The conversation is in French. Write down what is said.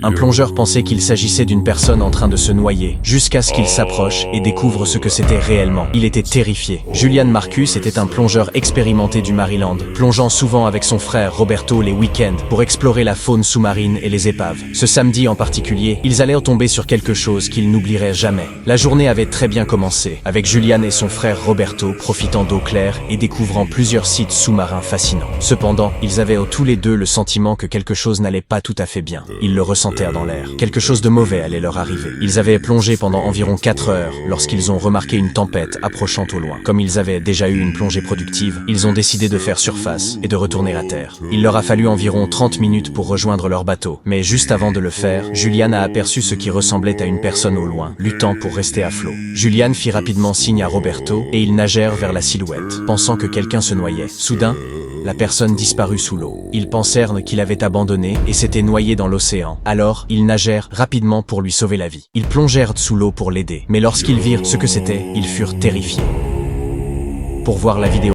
Un plongeur pensait qu'il s'agissait d'une personne en train de se noyer, jusqu'à ce qu'il s'approche et découvre ce que c'était réellement. Il était terrifié. Julian Marcus était un plongeur expérimenté du Maryland, plongeant souvent avec son frère Roberto les week-ends pour explorer la faune sous-marine et les épaves. Ce samedi en particulier, ils allaient tomber sur quelque chose qu'ils n'oublieraient jamais. La journée avait très bien commencé, avec Julian et son frère Roberto profitant d'eau claire et découvrant plusieurs sites sous-marins fascinants. Cependant, ils avaient tous les deux le sentiment que quelque chose n'allait pas tout à fait bien. Ils le ressentèrent dans l'air. Quelque chose de mauvais allait leur arriver. Ils avaient plongé pendant environ 4 heures lorsqu'ils ont remarqué une tempête approchant au loin. Comme ils avaient déjà eu une plongée productive, ils ont décidé de faire surface et de retourner à terre. Il leur a fallu environ 30 minutes pour rejoindre leur bateau, mais juste avant de le faire, Julian a aperçu ce qui ressemblait à une personne au loin, luttant pour rester à flot. Julian fit rapidement signe à Roberto et ils nagèrent vers la silhouette, pensant que quelqu'un se noyait. Soudain, la personne disparut sous l'eau. Ils pensèrent qu'il avait abandonné et s'était noyé dans l'océan. Alors, ils nagèrent rapidement pour lui sauver la vie. Ils plongèrent sous l'eau pour l'aider. Mais lorsqu'ils virent ce que c'était, ils furent terrifiés. Pour voir la vidéo